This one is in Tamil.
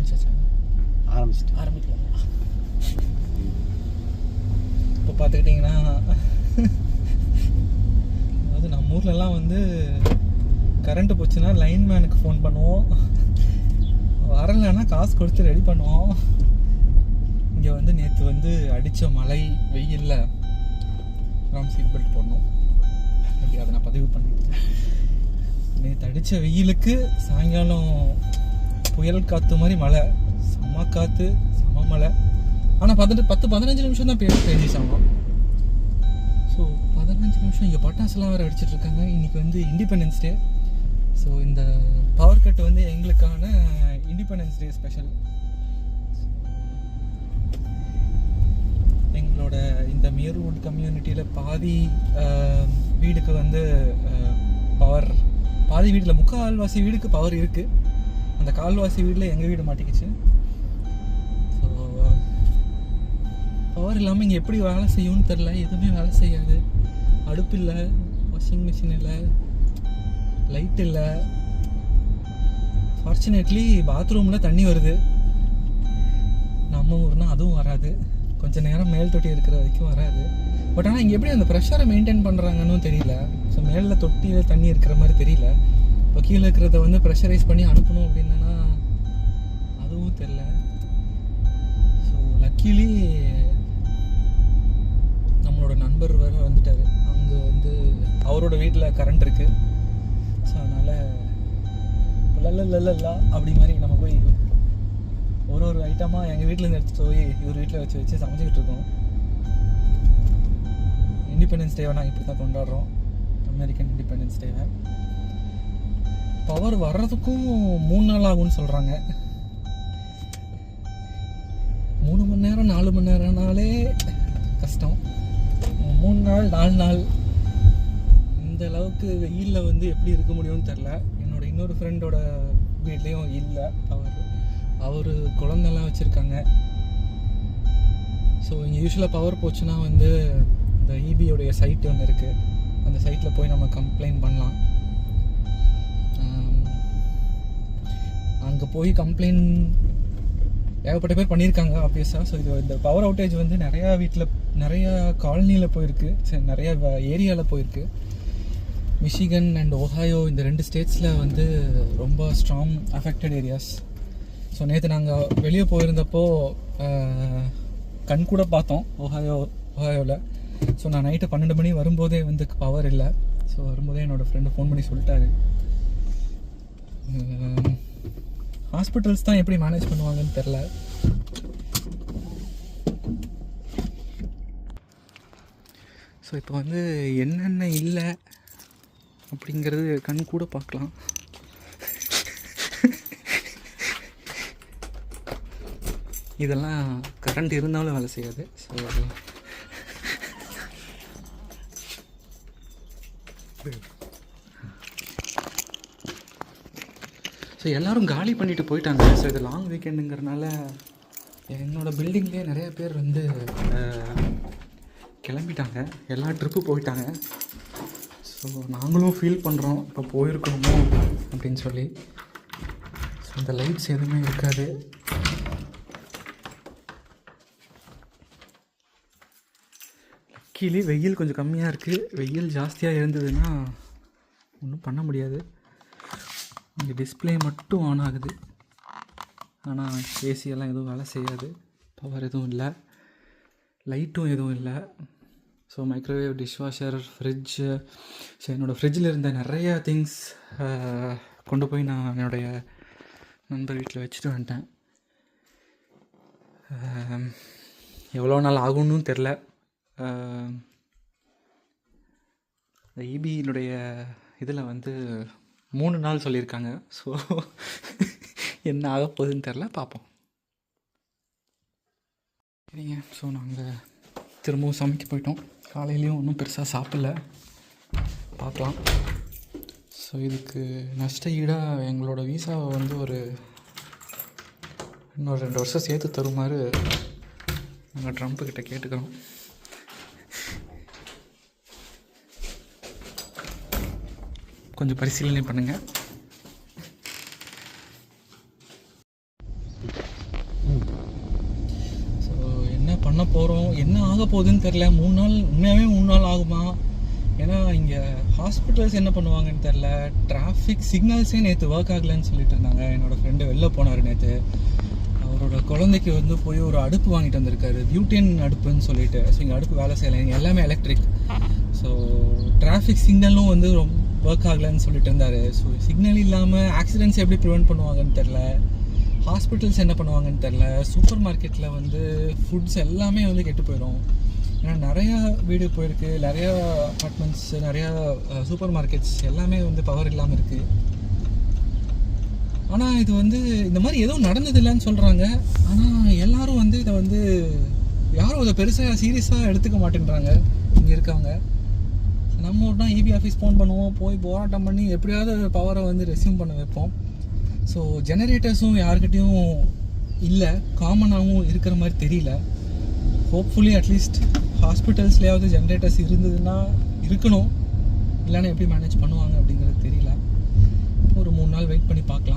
ஆரம்பிச்சாச்சா? ஆரம்பிக்கலாம். இப்போ பார்த்துக்கிட்டிங்கன்னா அதாவது நம்ம ஊர்லலாம் வந்து கரண்ட்டு போச்சுன்னா லைன்மேனுக்கு ஃபோன் பண்ணுவோம், வரலைன்னா காசு கொடுத்து ரெடி பண்ணுவோம். இங்கே வந்து நேற்று வந்து அடித்த மழை வெயிலில் சீட் பெல்ட் போடணும். அப்படி அதை நான் பதிவு பண்ணிட்டேன். நேற்று அடித்த வெயிலுக்கு சாயங்காலம் புயல் காற்று மாதிரி மழை, செம்ம காற்று செம்ம மழை. ஆனால் 10-15 நிமிஷம் தான் பேசிச்சாங்க. ஸோ 15 நிமிஷம் இங்கே பட்டாசுலாம் வேறு அடிச்சிட்ருக்காங்க. இன்றைக்கி வந்து இண்டிபெண்டன்ஸ் டே. ஸோ இந்த பவர் கட் வந்து எங்களுக்கான இண்டிபெண்டன்ஸ் டே ஸ்பெஷல். எங்களோட இந்த மியர்வுட் கம்யூனிட்டியில் பாதி வீடுக்கு வந்து பவர், பாதி வீட்டில் முக்கால்வாசி வீடுக்கு பவர் இருக்குது. அந்த கால்வாசி வீட்டில் எங்கள் வீடு மாட்டிக்கிச்சு. ஸோ பவர் இல்லாமல் இங்கே எப்படி வேலை செய்யும்னு தெரில. எதுவுமே வேலை செய்யாது. அடுப்பு இல்லை, வாஷிங் மிஷின் இல்லை, லைட் இல்லை. ஃபார்ச்சுனேட்லி பாத்ரூமில் தண்ணி வருது. நம்ம ஊர்னா அதுவும் வராது. கொஞ்சம் நேரம் மேல் தொட்டி இருக்கிற வரைக்கும் வராது. பட் ஆனால் இங்கே எப்படி அந்த ப்ரெஷரை மெயின்டைன் பண்ணுறாங்கன்னு தெரியல. ஸோ மேலே தொட்டியில் தண்ணி இருக்கிற மாதிரி தெரியல. இப்போ கீழே இருக்கிறத வந்து ப்ரெஷரைஸ் பண்ணி அனுப்பணும் அப்படின்னா அதுவும் தெரில. ஸோ லக்கிலி நம்மளோட நண்பர் வேறு வந்துட்டார். அங்கே வந்து அவரோட வீட்டில் கரண்ட் இருக்குது. ஸோ அதனால் லல்லா அப்படி மாதிரி நம்ம போய் ஒரு ஐட்டமாக எங்கள் வீட்டிலேருந்து எடுத்துகிட்டு போய் இவர் வீட்டில் வச்சு சமைச்சிக்கிட்டு இருக்கோம். இண்டிபெண்டன்ஸ் டேவை நாங்கள் இப்படி தான் கொண்டாடுறோம், அமெரிக்கன் இண்டிபெண்டன்ஸ் டேவை. பவர் வர்றதுக்கும் 3 நாள் ஆகும்னு சொல்கிறாங்க. 3 மணி நேரம் 4 மணி நேரம்னாலே கஷ்டம். 3 நாள் 4 நாள் இந்த அளவுக்கு வெயிலில் வந்து எப்படி இருக்க முடியும்னு தெரில. என்னோடய இன்னொரு ஃப்ரெண்டோட வீட்லேயும் இல்லை பவர். அவர் குழந்தெல்லாம் வச்சுருக்காங்க. ஸோ இங்கே யூஸ்வலாக பவர் போச்சுன்னா வந்து இந்த இபியோடைய சைட் ஒன்று இருக்குது. அந்த சைட்டில் போய் நம்ம கம்ப்ளைண்ட் பண்ணலாம். அங்கே போய் கம்ப்ளைண்ட் ஏகப்பட்ட பேர் பண்ணியிருக்காங்க ஆப்வியஸாக. ஸோ இது இந்த பவர் அவுட்டேஜ் வந்து நிறையா வீட்டில், நிறையா காலனியில் போயிருக்கு, சரி நிறையா ஏரியாவில் போயிருக்கு. மிஷிகன் அண்ட் ஒஹாயோ இந்த 2 ஸ்டேட்ஸில் வந்து ரொம்ப ஸ்ட்ராங் அஃபெக்டட் ஏரியாஸ். ஸோ நேற்று நாங்கள் வெளியே போயிருந்தப்போ கண் கூட பார்த்தோம் ஒஹாயோவில். ஸோ நான் நைட்டு 12 மணி வரும்போதே வந்து பவர் இல்லை. ஸோ வரும்போதே என்னோடய ஃப்ரெண்டு ஃபோன் பண்ணி சொல்லிட்டாரு. ஹாஸ்பிட்டல்ஸ் தான் எப்படி மேனேஜ் பண்ணுவாங்கன்னு தெரில. ஸோ இப்போ வந்து என்னென்ன இல்லை அப்படிங்கிறது கண் கூட பார்க்கலாம். இதெல்லாம் கரண்ட் இருந்தாலும் வேலை செய்யாது. ஸோ எல்லோரும் காலி பண்ணிவிட்டு போயிட்டாங்க. ஸோ இது லாங் வீக்கெண்டுங்கிறனால என்னோடய பில்டிங்லேயே நிறைய பேர் வந்து கிளம்பிட்டாங்க, எல்லாம் ட்ரிப்பு போயிட்டாங்க. ஸோ நாங்களும் ஃபீல் பண்ணுறோம் இப்போ போயிருக்கணுமோ அப்படின்னு சொல்லி. ஸோ இந்த லைட்ஸ் எதுவுமே இருக்காது. கீழே வெயில் கொஞ்சம் கம்மியாக இருக்குது. வெயில் ஜாஸ்தியாக இருந்ததுன்னா ஒன்றும் பண்ண முடியாது. இங்கே டிஸ்பிளே மட்டும் ஆன் ஆகுது. ஆனால் ஏசியெல்லாம் எதுவும் வேலை செய்யாது. பவர் எதுவும் இல்லை, லைட்டும் எதுவும் இல்லை. So microwave, dishwasher, fridge. So என்னோடய ஃப்ரிட்ஜில் இருந்த நிறைய திங்ஸ் கொண்டு போய் நான் என்னுடைய நண்பர் வீட்டில் வச்சுட்டு வந்துட்டேன். எவ்வளோ நாள் ஆகும்னு தெரில. இந்த இபியினுடைய இதில் வந்து 3 நாள் சொல்லியிருக்காங்க. ஸோ என்ன ஆக போகுதுன்னு தெரில, பார்ப்போம். சரிங்க. ஸோ நாங்கள் திரும்பவும் சமைக்க போயிட்டோம். காலையிலையும் ஒன்றும் பெருசாக சாப்பிடல, பார்க்கலாம். ஸோ இதுக்கு நஷ்ட ஈடாக எங்களோட வீசாவை வந்து இன்னொரு 2 வருஷம் சேர்த்து தருமாறு நாங்கள் ட்ரம்ப்புக்கிட்ட கேட்டுக்கிறோம். கொஞ்சம் பரிசீலனை பண்ணுங்கள். போகிறோம். என்ன ஆக போகுதுன்னு தெரில. 3 நாள் உண்மையாகவே 3 நாள் ஆகுமா? ஏன்னா இங்கே ஹாஸ்பிட்டல்ஸ் என்ன பண்ணுவாங்கன்னு தெரில. டிராஃபிக் சிக்னல்ஸே நேற்று ஒர்க் ஆகலைன்னு சொல்லிட்டு இருந்தாங்க. என்னோடய ஃப்ரெண்டு வெளில போனார் நேற்று. அவரோட குழந்தைக்கு வந்து போய் ஒரு அடுப்பு வாங்கிட்டு வந்திருக்காரு, பியூட்டின் அடுப்புன்னு சொல்லிட்டு. ஸோ இங்கே அடுப்பு வேலை செய்யலை, இங்கே எல்லாமே எலக்ட்ரிக். ஸோ டிராஃபிக் சிக்னலும் வந்து ரொம்ப ஒர்க் ஆகலைன்னு சொல்லிட்டு இருந்தார். ஸோ சிக்னல் இல்லாமல் ஆக்சிடென்ட்ஸ் எப்படி ப்ரிவெண்ட் பண்ணுவாங்கன்னு தெரில. ஹாஸ்பிட்டல்ஸ் என்ன பண்ணுவாங்கன்னு தெரில. சூப்பர் மார்க்கெட்டில் வந்து ஃபுட்ஸ் எல்லாமே வந்து கெட்டு போயிடும். ஏன்னா நிறையா வீடு போயிருக்கு, நிறையா அப்பார்ட்மெண்ட்ஸ், நிறையா சூப்பர் மார்க்கெட்ஸ் எல்லாமே வந்து பவர் இல்லாமல் இருக்குது. ஆனால் இது வந்து இந்த மாதிரி எதுவும் நடந்ததில்லைன்னு சொல்கிறாங்க. ஆனால் எல்லாரும் வந்து இதை வந்து யாரும் அதை பெருசாக சீரியஸாக எடுத்துக்க மாட்டேன்றாங்க இங்கே இருக்கவங்க. நம்ம ஒரு தான் இபி ஆஃபீஸ் ஃபோன் பண்ணுவோம், போய் போராட்டம் பண்ணி எப்படியாவது பவரை வந்து ரெஸ்யூம் பண்ண வைப்போம். ஸோ ஜெனரேட்டர்ஸும் யாருக்கிட்டையும் இல்லை, காமனாகவும் இருக்கிற மாதிரி தெரியல. ஹோப்ஃபுல்லி அட்லீஸ்ட் ஹாஸ்பிட்டல்ஸ்லேயாவது ஜென்ரேட்டர்ஸ் இருந்ததுன்னா இருக்கணும், இல்லைன்னா எப்படி மேனேஜ் பண்ணுவாங்க அப்படிங்கிறது தெரியல. ஒரு 3 நாள் வெயிட் பண்ணி பார்க்கலாம்.